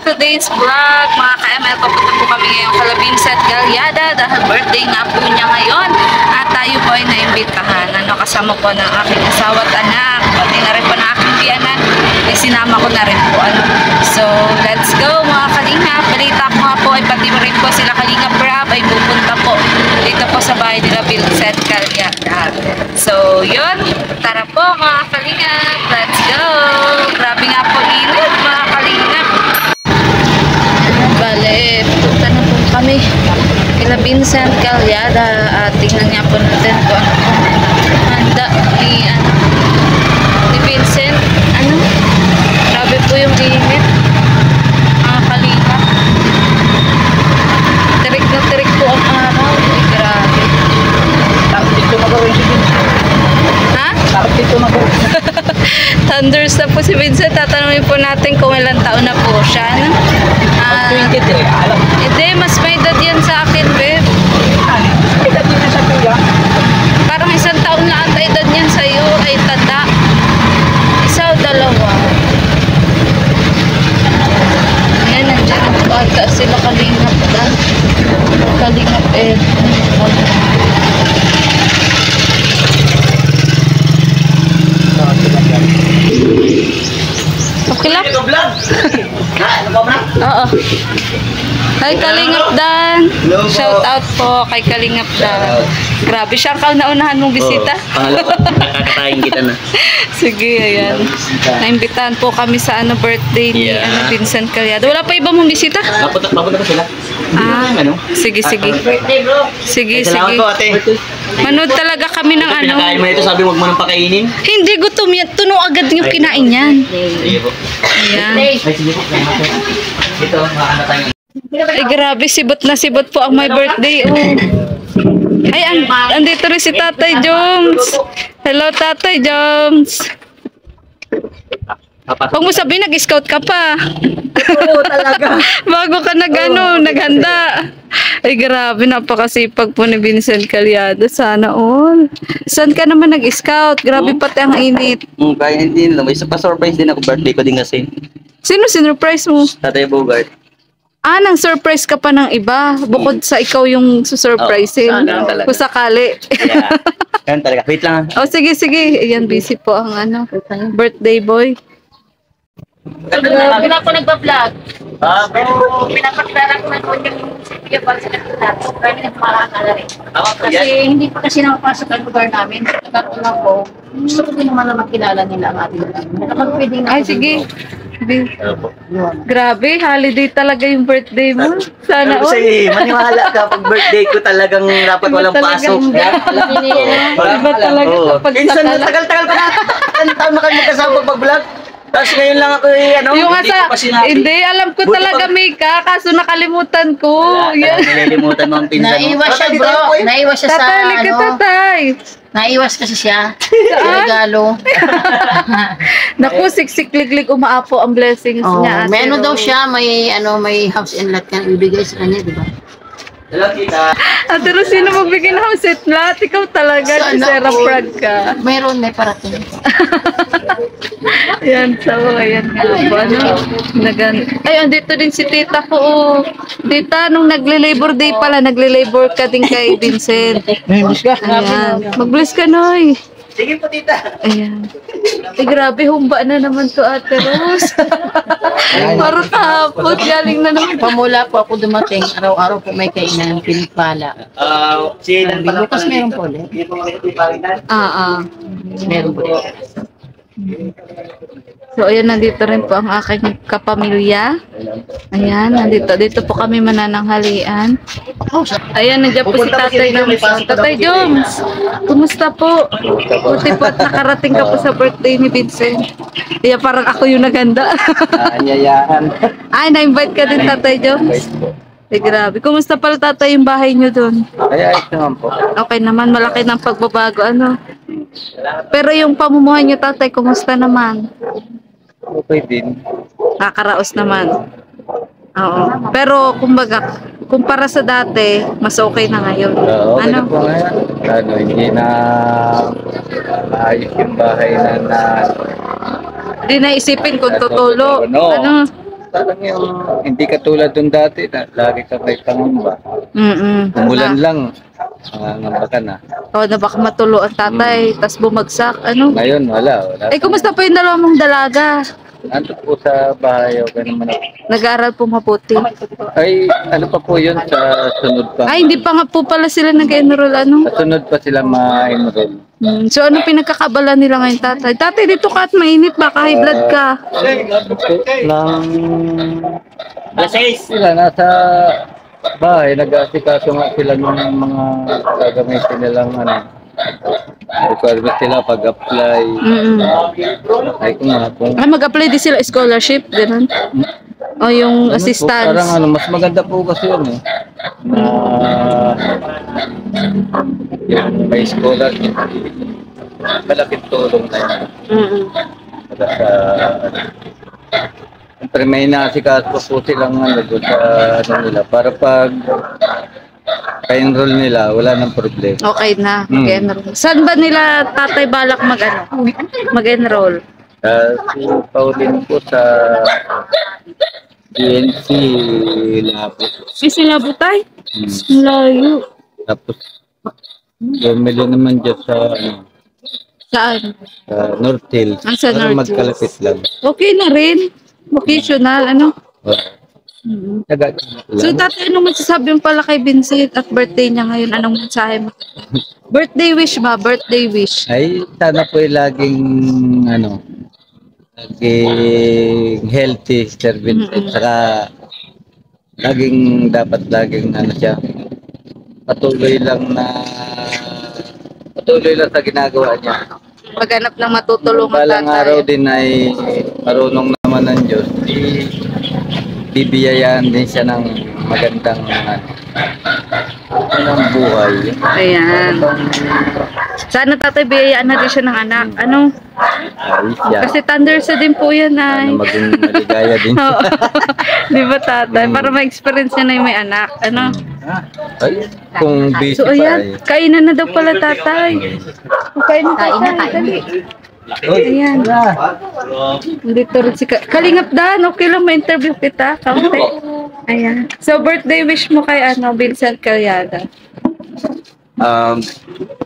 today's vlog. Mga ka-ML, papunta po kami ngayong Calabinset Galyada dahil birthday nga po niya ngayon. At tayo po ay naimbitahan. Kasama po ng aking asawa at anak. Pati na rin po ng aking biyanan. Sinama ko na rin po. So, let's go mga Kalingap. Balita ko nga po ay pati rin po sila Kalingap Rab ay pupunta po dito po sa bahay nila Binset Galyada. So, yun. Tara po mga Kalingap. Let's go. Grabe nga po init mga Kalingap. Bale, punta na po kami kila Binset Galyada at tingnan nga po natin kung ano handa ni Vincent. Grabe po yung init mga Kalingap. Tirik na tirik po ang araw. Grabe. Takot dito magawin si Vincent. Ha? Takot dito magawin. Thunders na po si Vincent. Tatanungin po natin kung ilang taon na po siya. 23, alam. Hindi, mas may edad yan sa akin, babe. Edad yun na sa tuya. Parang isang taon na ata edad niyan sa'yo. Ay, tanda. Isa o dalawa. Ayan, nandiyan ang bata sila Kalingap na. Kalingap eh. Okay lang? Oo. Hi Kalingap Dan. Shout out po kay Kalingap Dan. Grabe siya ang kauna-unahan mong bisita. Pangalawa, nakakatayin kita na. Sige, ayan. Naimbitahan po kami sa birthday ni Vincent Galyada. Wala pa iba mong bisita? Papunta ko sila. Sige, sige. Sige, Salamat sige. po ate. Manood talaga kami ng Pinakain mo ito, sabi wag mo nang pakainin. Hindi, gutom yan. Tuno agad yung kinain yan. Sige po. Ayan. Ay, sige po. Ito, makakanta tayo. Ay, grabe. Sibot na sibot po ang my birthday. Oh. Ay, andito rin si Tatay Jones. Hello, Tatay Jones. Huwag mo sabihin, nag-scout ka pa. Oo, talaga. Bago ka naghanda. Ay, grabe, napakasipag po ni Vincent Galyada. Sana all. Saan ka naman nag-scout? Grabe pati ang init. Kaya hindi nila. May pa-surprise din ako. Birthday ko din kasi. Sino sinurprise mo? Tatay Bogart. Nang surprise ka pa ng iba. Bukod sa ikaw yung susurprisein. Kung sakali. Yeah. Yan talaga. Wait lang. Oh, sige, sige. Ayan, busy po ang birthday boy. Pila ko nagpa-vlog. Pero Pinapakilala ko na po yung sige para sa kanila. Kaya nagparakala rin. tama po Kasi yan. hindi pa kasi nakapasok ang lugar namin. Nagkaroon ako. Gusto ko din naman na makilala nila ang ating lugar. Kapag pwedeng Ay, sige. Yun. Grabe, holiday talaga yung birthday mo. Sana all. Kasi maniwala ka pag birthday ko talagang dapat walang pasok. Iba talaga kapag Minsan sakala. tagal-tagal ko na. Ang taon na kayo magkasama pag-vlog. Tapos ngayon lang ako Yung hindi ko pa sinabi. hindi, alam ko Buti talaga pag- may kaso nakalimutan ko. Wala, Yan. nililimutan mo ang pinsan mo. Naiwas siya Tatay, bro. dito ako eh. Naiwas siya sa Tatay, lika tatay. Naiwas kasi siya. Sa regalo. Naku, siksik-liglig umaapo ang blessings Oh, niya. may ano Ate daw Rose. siya, may house and lot ka ibigay sa kanya, di ba? Hello, tita. Ate Rose, sino magbigay ng house at lot? Ikaw talaga, Sa si anak Sarah ko. Prag ka. Mayroon, may parating. Ayan, so, ayan nga po. Ay, andito din si tita ko. Oh. Tita, nung nagle-labor day pala, nagle-labor ka din kay Vincent. Ayan. Mag-bless ka, Noy. Sige po, tita. Ayan. Ay, grabe, humba na naman to, Ate Rose. Parang tapos, galing na naman. Pamula po ako dumating, araw-araw po may kainan, pinipala. Si Aidan pala. Bukas meron po ulit. Hindi po mga ipalitan. Meron po ulit. So, ayan, nandito rin po ang aking kapamilya. Ayan, dito po kami manananghalian. Ayan, nandiyan po si Tatay Jones. Tatay Jones, kumusta po? Buti po at nakarating ka po sa birthday ni Vincent. Kaya parang ako yung naganda. Anyayahan. Ay, na-invite ka din, Tatay Jones. Ay, grabe. Kumusta pala, Tatay, yung bahay nyo doon? Kaya ito naman po. Okay naman, malaki ng pagbabago, ano? Pero yung pamumuhay nyo, Tatay, kumusta naman? Okay din. Kakaraos naman. Oo. Pero, kumbaga, kumpara sa dati, mas okay na ngayon. Okay Ano? na po ngayon. Hindi na ayos yung bahay na Di naisipin kung tutulo. No. Ano? parang yung hindi katulad dun dati na lagi ka may pangamba. Umulan lang, ngamba ka na. O, na baka matulo ang tatay, tas bumagsak, ano? Ngayon, wala. Eh, kumusta po yung dalawa mong dalaga? Nandun po sa bahay, o ganun man ako. Nag-aaral po mabuti. Ay, ano pa po yun sa sunod pa? Ay, hindi pa nga po pala sila nag-enroll, ano? Sa sunod pa sila ma-enroll. So, ano pinagkakabala nila ngayon, tatay? Tatay, dito ka at mainit, baka high blood ka. Nang sila nasa bahay, nag-aasikaso nga sila ng mga gagamitin nilang requirement sila pag-apply. Ay kung Mag-apply din sila scholarship, gano'n? O yung assistance? Parang mas maganda po kasi yun eh. Yung may scholarship, malaking tulong na yun. Para sa siyempre may naasikaso po silang doon sa nila para pag ka-enroll nila, wala nang problema. Okay na, mag-enroll. Saan ba nila tatay balak mag-enroll? Si Pauline po sa PNC Labo. Sila butay? Layo. Tapos, bumili naman dyan sa Saan? North Hills. Sa Para North Hills. magkalapit lang. Okay na rin. Vocational, ano? So, tatay, anong masasabi mo pala kay Vincent at birthday niya ngayon? Anong mensahe mo? Birthday wish ba? Birthday wish. Ay, sana po laging, laging healthy, Sir Vincent. Saka, dapat laging, siya, patuloy lang sa ginagawa niya. Maghanap ng matutulungan Balang tatay. araw din ay marunong naman ng Diyos. Bibiyayaan din siya ng magandang buhay. Ayan. Sana tatay, biyayaan na din siya ng anak. Ano? Ay siya. Kasi thundersa din po yan ay. Sana maging maligaya din. Oo. Di ba tatay? Para ma-experience niya na yung may anak. Ano? Ay, kung busy So pa ayan, kainan na daw pala tatay. Kain na tatay. Ayan. Dito rin si Kalingap Dan, okay lang ma-interview kita. Kaunti. Ayan. So birthday wish mo kay Vincent Calyada.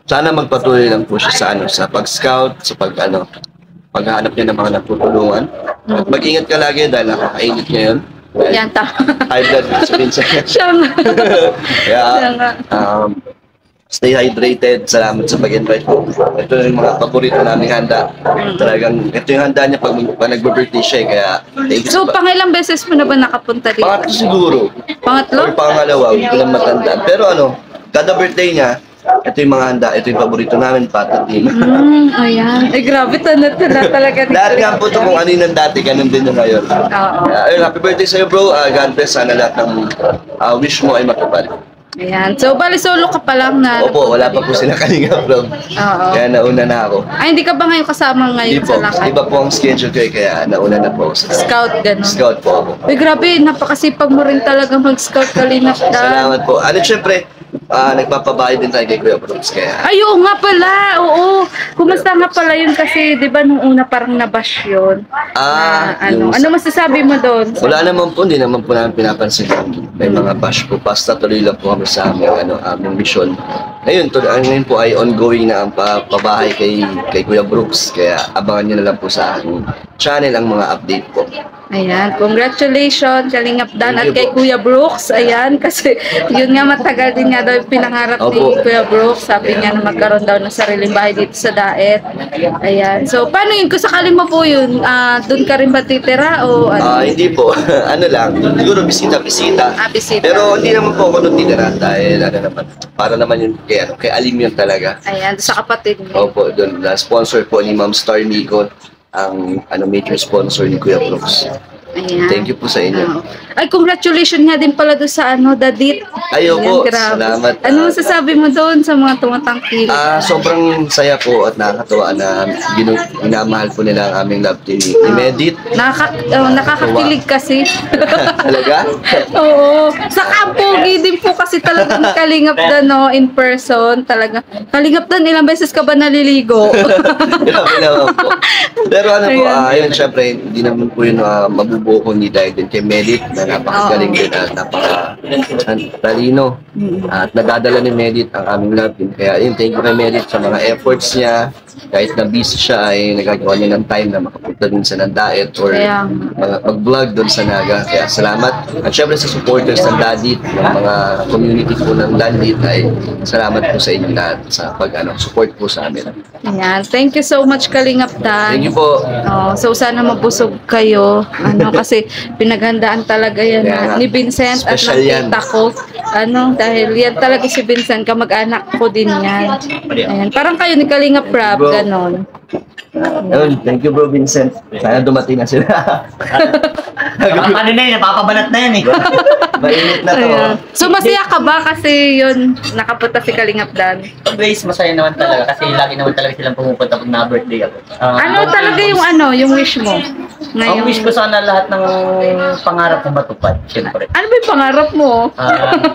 Sana magpatuloy lang po siya sa pag-scout, sa paghahanap niya ng mga natutulungan. At mag-ingat ka lagi dahil nakakainit ngayon. Yan, tama. High blood sa minsan. Siya nga. Kaya, stay hydrated. Salamat sa pag-invite po. Ito yung mga paborito naming handa. Talagang, ito yung handa niya pag nag-birthday siya. Kaya, thank you. So, pangilang beses mo na ba nakapunta dito? Pangatlo siguro. Pangatlo? Or pangalawa, hindi ko lang matandaan. Pero kada birthday niya, ito yung mga handa, ito yung paborito namin, pata team. Ayan. Ay, grabe, tanat na talaga. Lahat nga po ito kung ano yung nandati, ganun din yung ngayon. Oo. Happy birthday sa'yo bro, God bless, sana lahat ng wish mo ay matupad. Ayan. So, bali solo ka pa lang na. Opo, wala pa po sila kalinga bro. Oo. Kaya nauna na ako. Ay, hindi ka ba ngayon kasama Hindi ngayon po, sa lakad? iba po ang schedule ko kaya nauna na po ako sa Scout, gano'n. scout po ako. Uy, grabe, napakasipag mo rin talaga mag-scout, Kalingap Dan. Salamat po. Syempre, nagpapabahay din tayo kay Kuya Brooks, kaya Ay, oo nga pala, oo. Kumusta nga pala yun kasi, di ba, nung una parang nabash yun. Ano masasabi mo doon? wala naman po, hindi naman po namin pinapansin. May mga bash po, basta tuloy lang po kami sa aming mission. Ngayon po ay ongoing na ang pabahay kay Kuya Brooks, kaya abangan nyo na lang po sa aking channel ang mga update po. Ayan, congratulations, Kalingap Dan at Thank you kay po. Kuya Brooks. Ayan, kasi yun nga matagal din nga daw yung pinangarap ni Opo. Kuya Brooks. Sabi niya na magkaroon daw ng sariling bahay dito sa Daet. Ayan, so paano yun? Kung sakaling mo po yun, doon ka rin ba titira o ano? Hindi po, lang, siguro bisita-bisita. Bisita. Pero hindi naman po ako nung tinira dahil para naman yun kay Alim yun talaga. Ayan, sa kapatid mo. Opo, doon, sponsor po ni Ma'am Star Mico, ang major sponsor ni Kuya Brooks. Ayan. Thank you po sa inyo. Oo. Ay, congratulations nga din pala doon sa Dadit. Ayo po, Grabe. salamat. Ano masasabi mo doon sa mga tumatangkil? Sobrang saya po at nakakatuwa na minamahal po nila ang aming love team ni Medit. Nakakakilig kasi. Talaga? Oo. Sa Kampogi din po kasi talaga ni Kalingap Dan, no, in person. Talaga. Kalingap Dan, ilang beses ka ba naliligo? Grabe naman po. Pero ano po, ayun, syempre, hindi naman po yun mabubuo ko ni dahil din kay Medit na napakagaling din at napaka-talino. At nadadala ni Medit ang aming love team. Kaya yun, thank you kay Medit sa mga efforts niya. Kahit na busy siya ay nagagawa niya ng time na makapunta dun sa Nandaet or mag-vlog dun sa Naga. Kaya salamat. At syempre sa supporters ng Dadit, ng mga community po ng Dadit ay salamat po sa inyo lahat sa support po sa amin. Ayan. Thank you so much, Kalingap Dan. Thank you po. So sana mabusog kayo. Kasi pinaghandaan talaga yan ni Vincent at ng tita ko. Dahil yan talaga si Vincent, kamag-anak ko din yan. Ayan. Parang kayo ni Kalingap Rab, ganon. Ayun, thank you bro Vincent. Sana dumating na sila. Ano na yun, napapabanat na yan eh. Mainit na to. Ayan. So masaya ka ba kasi yun, nakapunta si Kalingap Dan? Always masaya naman talaga kasi lagi naman talaga silang pumupunta pag na-birthday ako. Ano talaga yung wish mo? Ang wish ko sana lahat ng pangarap ko matupad, siyempre. Ano ba yung pangarap mo?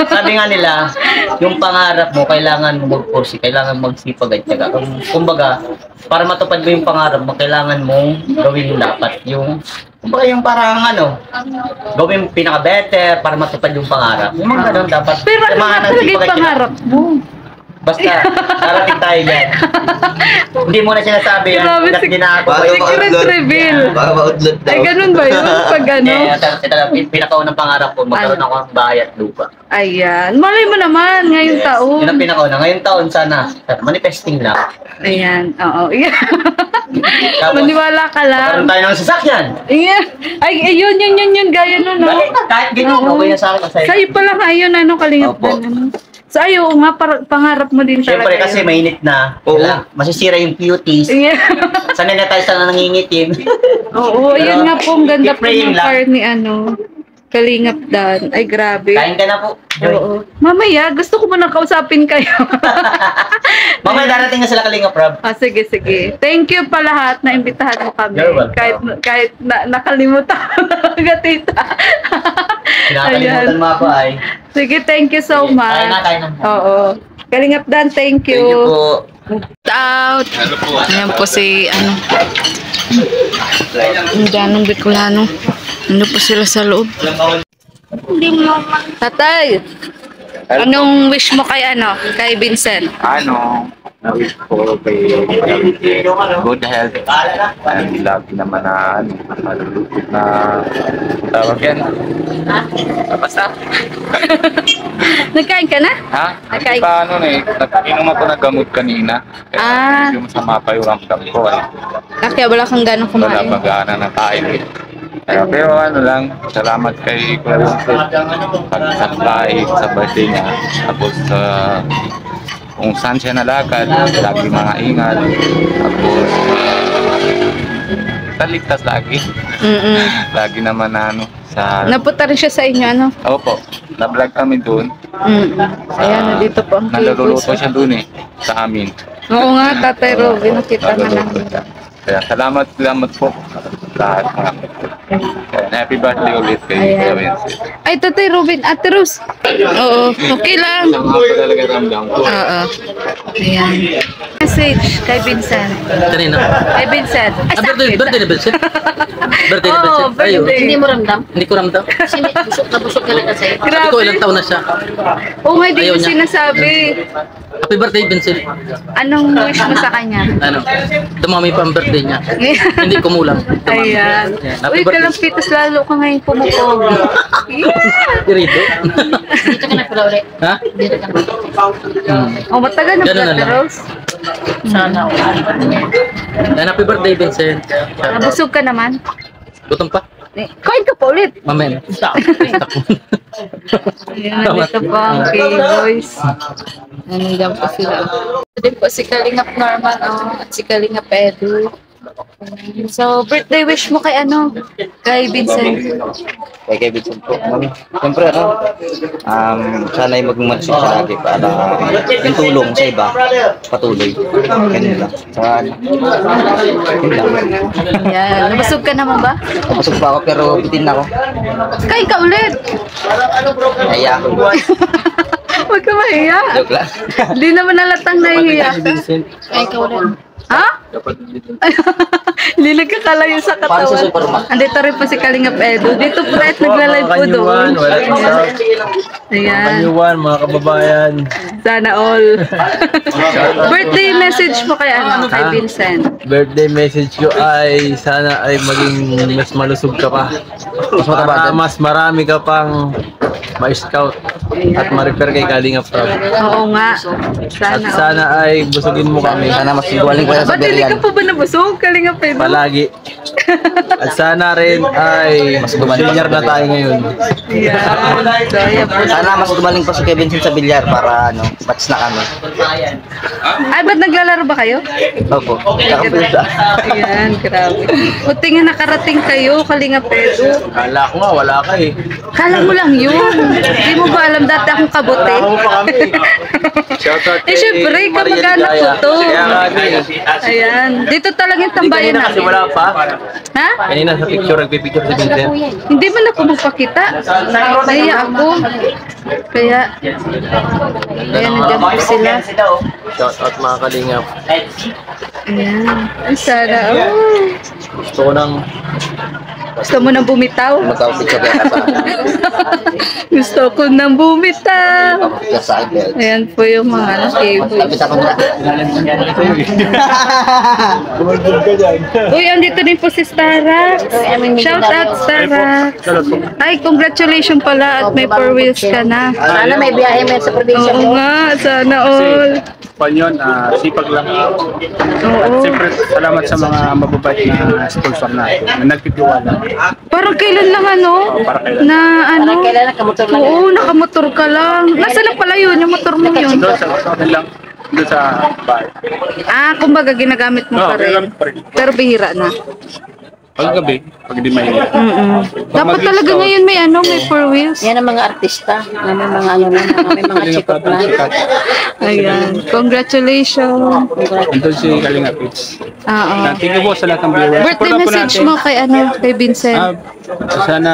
Sabi nga nila, yung pangarap mo, kailangan mo mag-pursue, kailangan magsipag at syaga. Kumbaga, para matupad mo yung pangarap mo, kailangan mong gawin yung dapat. Kumbaga yung parang gawin pinaka-better para matupad yung pangarap. Yung mga ganun dapat. Pero ano nga talaga yung pangarap mo? Basta, darating tayo dyan. Hindi mo na sinasabi yan. Grabe, Hanggat ginagawa ko yun. secret reveal. Baka ma-outlet daw. Ay, ganun ba yun? Pag Pinakaunang pangarap ko, magkaroon ako ng bahay at lupa. Ayan. Malay mo naman, ngayong taon. Yun ang pinakauna. Ngayong taon sana manifesting lang. Ayan, oo. Tapos, Maniwala ka lang. magkaroon tayo ng sasakyan. Ayan. Ay, yun, gaya nun, no? Kahit ganyan, okay na sa akin. Sa'yo pala ngayon, Kalingap Opo. Dan, So, ayaw nga, pangarap mo din talaga. Siyempre kasi yun. mainit na. Oo. Masisira yung cuties. Yeah. Sanay na tayo sa nangingitim. Oo, Pero, yun nga po, ang ganda keep po praying ng lang. part ni Kalingap Dan. Ay, grabe. Kain ka na po. Joy. Oo. Mamaya, gusto ko muna kausapin kayo. Mamaya darating na sila Kalingap Rob. Sige. Thank you pa lahat na imbitahan mo kami. You're welcome. Kahit nakalimutan ko talaga, tita. Pinakalimutan mo ako ay. Sige, thank you so Sige, much. kain na. Oo. Kalingap Dan, thank you. Thank you po. Out. Ayan po si Indianong Bicolano. Ano po sila sa loob? Tatay, anong wish mo kay Vincent? Na-wish ko kay good health and lagi naman na malulupit na tawag yan. Basta. Nagkain ka na? Ha? Hindi pa nag-inom ako ng gamot kanina. Medyo masama pa yung ramdam ko. Kaya wala kang ganong Wala kumain. pag-aana ng kain eh. Pero salamat kay Kuya Vincent pag-supply sa birthday niya. Tapos kung saan siya nalakad, lagi mga ingat. Tapos taligtas lagi. Lagi naman sa... Napunta rin siya sa inyo, Opo, na-vlog kami doon. Ayan, nandito po ang Naluluto siya doon sa amin. Oo nga, Tatay Robin, nakita na Naluluto namin. siya. Kaya salamat po lahat mga and happy birthday ulit kay Kuya Vincent. Ay, Tatay Robin, Ate Rose. Oo, okay lang. Sama ko talaga ramdam ko. Oo. Ayan. Message kay Vincent. Kanina. Kay Vincent. Ay, sa akin. Birthday ni Vincent. Birthday ni Oo, Vincent. Ayun. birthday. Hindi mo ramdam? Hindi ko ramdam. Kasi busog ka lang kasi. Sabi ko ilang taon na siya. Oo, nga, di Ayaw ko niya. sinasabi. Happy birthday Vincent. Anong wish mo sa kanya? Dumami pa ang birthday niya. Hindi kumulang. Dumami. Ayan. Happy Uy, birthday. kalampitas lalo ka ngayon pumupogi. Yeah. Dito. Dito ka na pala ulit. Ha? Dito ka na. Oh, matagal na Ganun na Ate lang. Rose. Sana. And happy birthday Vincent. Nabusog ka naman. Gutom pa. Kain ka pa ulit. Mamaya. Ayan, dito po ang K-Boys. Nandiyan po sila. Din po si Kalingap Norman at si Kalingap Edu. So, birthday wish mo kay ano? Kay Vincent. Kay Kevin po. Siyempre sana ay magmagsig sa lagi para yung tulong sa iba, patuloy. Ganun lang. Saka, yun lang. Yan. Nabusog ka naman ba? Napasok pa ako pero bitin na ako. Kain ka ulit. Kaya, Huwag ka mahiya. joke lang. Hindi naman nalatang nahihiya ka. Ay, ikaw rin. Ha? Hindi nagkakalayo sa Para sa katawan. Superman. Andito rin po si Kalingap Edo. Dito po kahit nagla-live po doon. Ayan. Kanyuan, mga kababayan. Sana all. Birthday message mo kay ano, kay Vincent. Birthday message ko ay sana ay maging mas malusog ka pa. Mas mataba Para dyan. mas marami ka pang ma-scout at ma-refer kay Kalingap Rob. Oo nga. At Sana all. sana ay busugin mo kami Sana mas igualing ko na sa Ba't hindi ka Berian. pa ba nabusog, Kalingap Edo? palagi. At sana rin ay Mas gumaling senior na tayo ngayon. Yan. So, ayan po. Sana mas gumaling pa si Kevin sa bilyar para batch na kami. Ay, ba't naglalaro ba kayo? Opo. Kakampiyon Ayan, grabe. Buti nga nakarating kayo, Kalingap Edo. Kala ko nga, wala ka eh. Kala mo lang yun. Hindi mo ba alam dati akong kabote? Kala mo pa kami. Shoutout Eh, syempre, kamag-anak ko to. Kaya nga Ayan. Dito talaga yung tambayan kanina kasi namin. wala pa. Ha? Kanina sa picture, nagpipicture si Vincent. Hindi man ako magpakita. Nahiya ako. Kaya, nandiyan po sila. Shoutout mga Kalingap. Ayan. Ay, sana. Oh. Gusto ko ng Gusto mo nang bumitaw? Magkakapicture kaya sa Gusto ko nang bumitaw. picture sa akin. Ayan po yung mga cable. Tapos ako na. Uy, andito din po si Stara. Shout out, Stara. Ay, congratulations pala at may 4 wheels ka na. Sana may biyahe mo sa probinsya Oo mo. nga, sana all. Panyon, sipag lang. At Oo. siyempre, salamat sa mga mababait na sponsor natin na nagtitiwala. Parang kailan lang ano? Na ano? Kailan nakamotor lang. Oo, nakamotor ka lang. Nasaan na pala yun? Yung motor mo yun? Doon sa akin lang, doon sa bahay. Ah, kumbaga ginagamit mo pa rin. ginagamit pa rin. Pero bihira na. Paggabi, pag di mainit. Dapat talaga ngayon may ano, may 4 wheels. Yan ang mga artista na may mga ano na, may mga chikot na. Ayan. Congratulations. Doon si Kalinga Pits. Oo. Thank you po sa lahat ng viewers. Birthday Support po message natin. mo kay ano, kay Vincent. Sana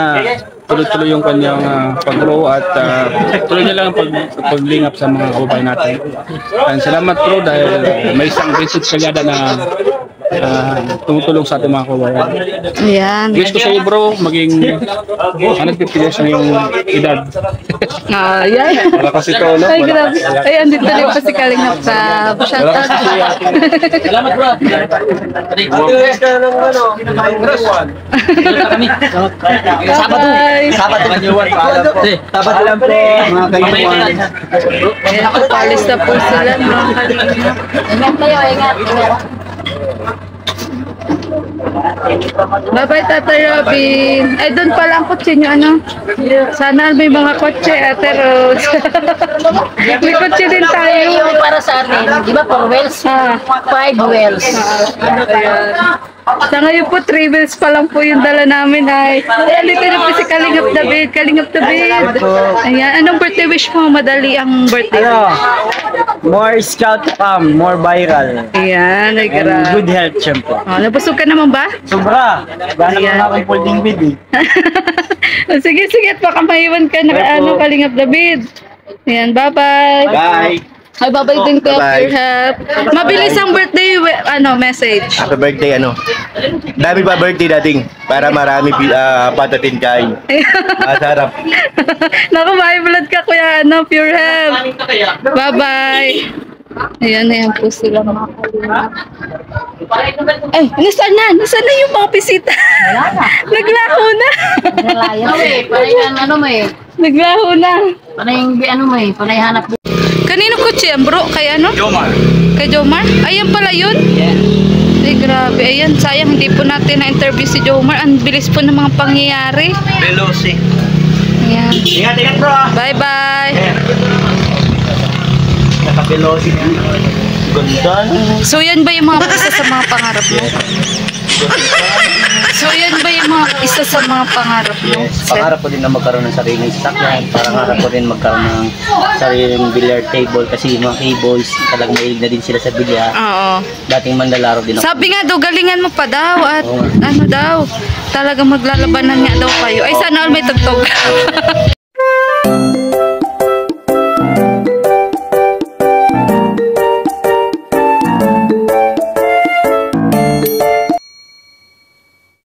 tuloy-tuloy yung kanyang pag-grow at tuloy niya lang ang paglingap sa mga kababayan natin. And salamat bro dahil may isang Vincent Calyada na tumutulong sa ating mga kababayan. Ayan. Wish ko sa iyo bro, maging 150 years na yung edad. Ayan. Wala kasi ito, no? Ay, grabe. Ay, andito rin pa si Kalingap Sab. Shout out. Salamat bro. Bye. Sabado. Sabado lang po. Mga kaibigan. Ayan, papalis na po sila, mga Kalingap. Ingat kayo, ingat. Bye-bye, Tata Robin. Ay, doon pala ang kotse nyo, ano? Sana may mga kotse, Ate Rose. May kotse din tayo. Yung para sa atin, di ba 4 wheels? 5 wheels. Ayan. Sa ngayon po, 3 wheels pa lang po yung dala namin ay. Ayan, dito na po si Kalingap David. Kalingap David. Ayan, anong birthday wish mo? Madali ang birthday wish. More scout to come, more viral. Ayan, ay And grabe. good health, syempre. Oh, nabusog ka naman ba? Sobra. Gano'n Ayan. na akong folding bed eh. Sige, sige. At baka maiwan ka na ano, Kalingap David. Ayan, bye-bye. Bye. Ay, bye-bye din ko. Bye-bye. Your help. Mabilis ang birthday, message. Happy birthday, ano? Dami pa birthday dating para marami patatin kain. Masarap. Naku, may blood ka, kuya, ano, pure help. Bye-bye. Ayan po sila mga kalingap. Ay, nasaan na? Nasaan na yung mga bisita? Naglaho na. Panay ang ano mo eh. Naglaho na. Panay yung ano mo eh. Panay hanap mo. Kanino kotse yan, bro? Kay ano? Jomar. Kay Jomar? Ayan pala yun? Ay, grabe. Ayan, sayang hindi po natin na-interview si Jomar. Ang bilis po ng mga pangyayari. Veloci. Ayan. Ingat bro. Bye-bye. Naka-Veloci. Ganda. So yan ba yung mga isa sa mga pangarap mo? So yan ba yung mga isa sa mga pangarap mo? Pangarap ko din na magkaroon ng sariling sasakyan. Pangarap ko din magkaroon ng sariling billiard table kasi yung mga K-boys talagang mahilig na din sila sa bilya. Oo. Dating manlalaro din ako. Sabi nga daw, galingan mo pa daw at ano daw, talagang maglalabanan nga daw kayo. Ay, sana all may tugtog.